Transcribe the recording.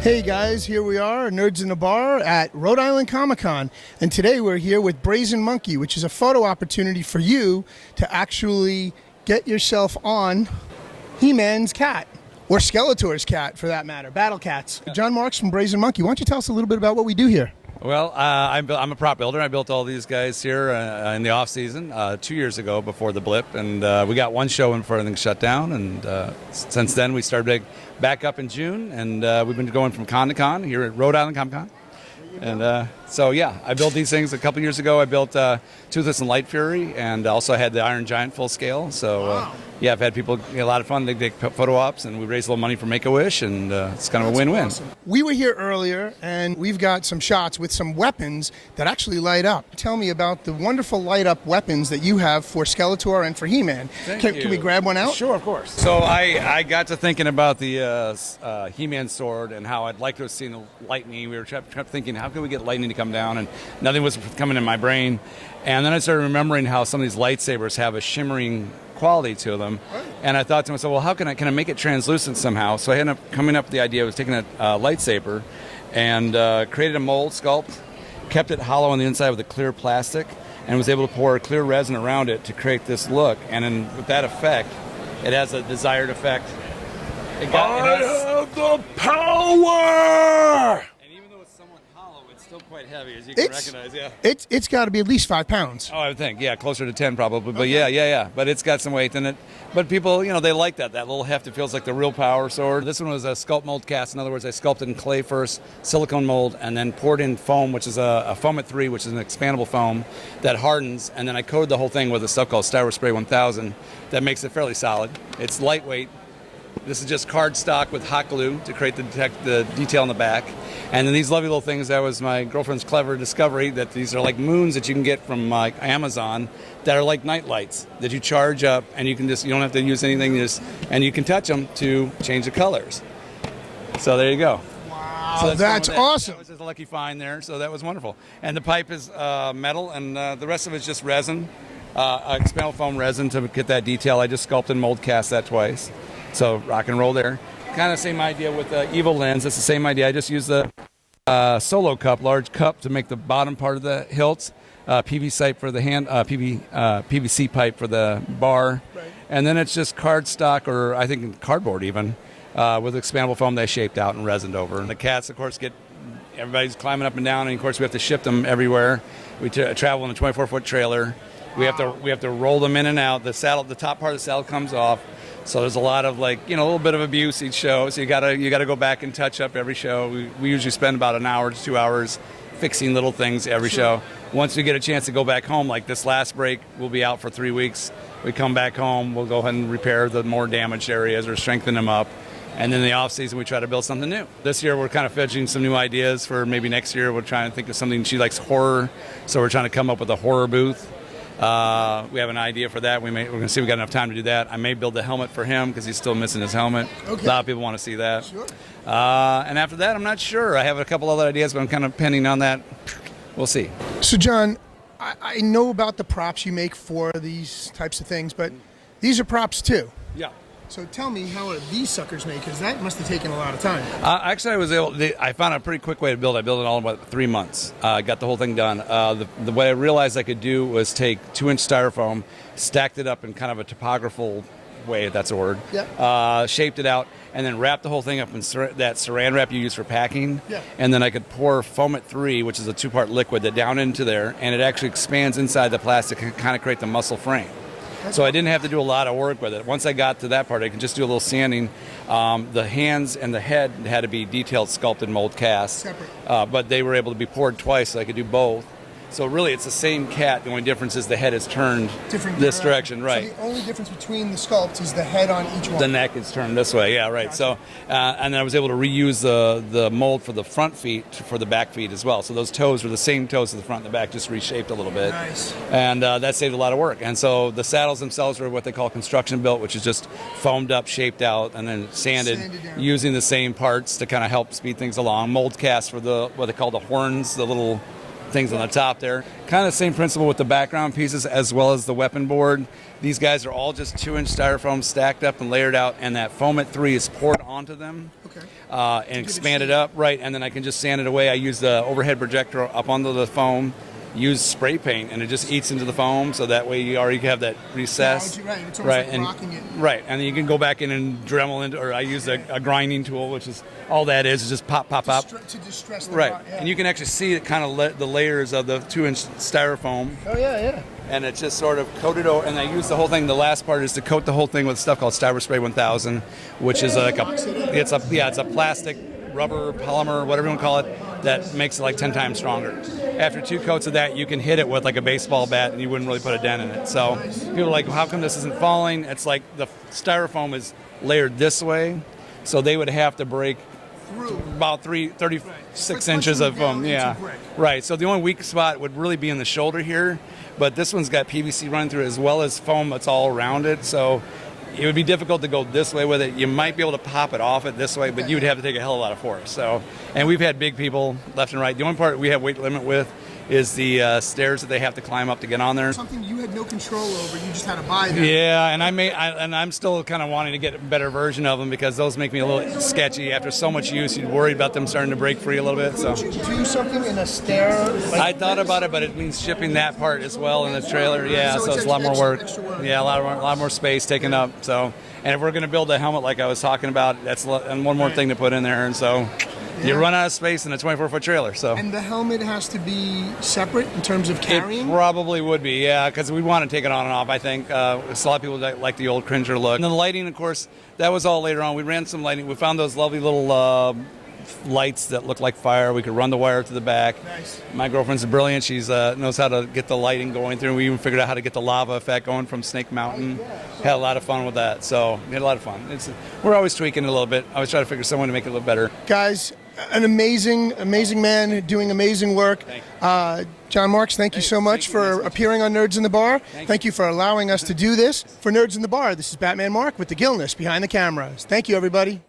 Hey guys, here we are, Nerds in the Bar at Rhode Island Comic Con, and today we're here with Brazen Monkey, which is a photo opportunity for you to actually get yourself on He-Man's cat, or Skeletor's cat for that matter, Battle Cats. John Marks from Brazen Monkey, why don't you tell us a little bit about what we do here? Well, I'm a prop builder. I built all these guys here in the off season 2 years ago before the blip, and we got one show before everything shut down. And since then, we started back up in June, and we've been going from con to con here at Rhode Island Comic Con. And so, yeah, I built these things a couple years ago. I built Toothless and Light Fury, and also had the Iron Giant full scale. So, yeah, I've had people a lot of fun. They take photo ops, and we raise a little money for Make-A-Wish, and it's kind of a win-win. Awesome. We were here earlier, and we've got some shots with some weapons that actually light up. Tell me about the wonderful light-up weapons that you have for Skeletor and for He-Man. Can we grab one out? Sure, of course. So I got to thinking about the He-Man sword and how I'd like to have seen the lightning. We were kept thinking, how can we get lightning to come down? And nothing was coming in my brain. And then I started remembering how some of these lightsabers have a shimmering quality to them. And I thought to myself, well, how can I make it translucent somehow? So I ended up coming up with the idea of taking a lightsaber and created a mold sculpt, kept it hollow on the inside with a clear plastic, and was able to pour clear resin around it to create this look. And then with that effect, it has a desired effect. I have the power! Quite heavy, as you can recognize. Yeah, it's got to be at least 5 pounds. Oh, I would think, yeah, closer to 10 probably. But yeah. But it's got some weight in it. But people, they like that little heft. It feels like the real power sword. This one was a sculpt mold cast. In other words, I sculpted in clay first, silicone mold, and then poured in foam, which is a foam at 3, which is an expandable foam that hardens. And then I coated the whole thing with a stuff called Styro Spray 1000 that makes it fairly solid. It's lightweight. This is just cardstock with hot glue to create the detail in the back. And then these lovely little things, that was my girlfriend's clever discovery, that these are like moons that you can get from Amazon that are like night lights that you charge up, and you don't have to use anything, and you can touch them to change the colors. So there you go. Wow, so that's awesome. That was just a lucky find there, so that was wonderful. And the pipe is metal, and the rest of it's just resin, expandable foam resin to get that detail. I just sculpted and mold cast that twice. So rock and roll there. Kind of same idea with the Evil Lens. It's the same idea. I just use the solo cup, large cup, to make the bottom part of the hilts. PVC pipe for the PVC pipe for the bar. Right. And then it's just cardstock, or I think cardboard even, with expandable foam they shaped out and resined over. And the cats, of course, everybody's climbing up and down, and of course we have to ship them everywhere. We travel in a 24-foot trailer. We have to roll them in and out. The top part of the saddle comes off. So there's a lot of a little bit of abuse each show. So you gotta go back and touch up every show. We usually spend about an hour to 2 hours fixing little things every show. Once we get a chance to go back home, like this last break, we'll be out for 3 weeks. We come back home, we'll go ahead and repair the more damaged areas or strengthen them up. And then in the off season, we try to build something new. This year, we're kind of fetching some new ideas for maybe next year. We're trying to think of something. She likes horror, so we're trying to come up with a horror booth. We have an idea for that. We're going to see if we got enough time to do that. I may build a helmet for him because he's still missing his helmet. Okay. A lot of people want to see that. Sure. And after that, I'm not sure. I have a couple other ideas, but I'm kind of pending on that. We'll see. So, John, I know about the props you make for these types of things, but these are props too. Yeah. So tell me, how are these suckers made? Because that must have taken a lot of time. Actually, I found a pretty quick way to build it. I built it all in about 3 months. Got the whole thing done. The way I realized I could do was take 2-inch styrofoam, stacked it up in kind of a topographical way, if that's a word. Yeah. Shaped it out, and then wrapped the whole thing up in that saran wrap you use for packing. Yeah. And then I could pour foam at 3, which is a 2-part liquid, down into there, and it actually expands inside the plastic and kind of create the muscle frame. So I didn't have to do a lot of work with it. Once I got to that part, I could just do a little sanding. The hands and the head had to be detailed, sculpted, mold cast. Separate. But they were able to be poured twice, so I could do both. So really, it's the same cat. The only difference is the head is turned this direction, right? So the only difference between the sculpts is the head on each one. The neck is turned this way, yeah, right. Gotcha. So, and then I was able to reuse the mold for the front feet for the back feet as well. So those toes were the same toes to the front and the back, just reshaped a little bit. Nice. And that saved a lot of work. And so the saddles themselves were what they call construction built, which is just foamed up, shaped out, and then sanded using the same parts to kind of help speed things along. Mold cast for what they call the horns, the little things on the top there. Kind of the same principle with the background pieces as well as the weapon board. These guys are all just 2-inch styrofoam stacked up and layered out, and that foam at 3 is poured onto them. Okay. And expanded up, right, and then I can just sand it away. I use the overhead projector up onto the foam, use spray paint, and it just eats into the foam, so that way you already have that recess. Right, it's almost like rocking it. Right, and then you can go back in and Dremel into, or I use a grinding tool, which is all that is just pop, pop, pop. To distress the right, rock, yeah. and you can actually see it kind of the layers of the 2-inch styrofoam. Oh, yeah. And it's just sort of coated over, and I use the whole thing. The last part is to coat the whole thing with stuff called Styro Spray 1000, which is like it's a plastic, rubber, polymer, whatever you want to call it, that makes it like 10 times stronger. After 2 coats of that, you can hit it with like a baseball bat, and you wouldn't really put a dent in it. So people are like, how come this isn't falling? It's like the styrofoam is layered this way, so they would have to break about 36 inches of foam. Yeah, right. So the only weak spot would really be in the shoulder here, but this one's got PVC running through it as well as foam that's all around it. So it would be difficult to go this way with it. You might be able to pop it off it this way, but you would have to take a hell of a lot of force. So, and we've had big people left and right. The only part we have weight limit with is the stairs that they have to climb up to get on there. Something you had no control over. You just had to buy them. Yeah, and I'm still kind of wanting to get a better version of them because those make me a little sketchy. After so much use, you're worried about them starting to break free a little bit. So Could you do something in a stair? I thought about it, but it means shipping that part as well in the trailer. Yeah, so it's a lot more work. Yeah, a lot more space taken up. So, and if we're going to build a helmet like I was talking about, that's and one more thing to put in there, and so. Yeah. You run out of space in a 24-foot trailer. So. And the helmet has to be separate in terms of carrying? It probably would be, yeah, because we want to take it on and off, I think. A lot of people like the old Cringer look. And then the lighting, of course, that was all later on. We ran some lighting. We found those lovely little lights that look like fire. We could run the wire to the back. Nice. My girlfriend's brilliant. She knows how to get the lighting going through. We even figured out how to get the lava effect going from Snake Mountain. Had a lot of fun with that. So we had a lot of fun. We're always tweaking it a little bit. I always try to figure someone to make it a little better. Guys, an amazing man doing amazing work. John Marks, thank you so much for appearing on Nerds in the Bar. Thank you for allowing us to do this. For Nerds in the Bar, this is Batman Mark with the Gilness behind the cameras. Thank you, everybody.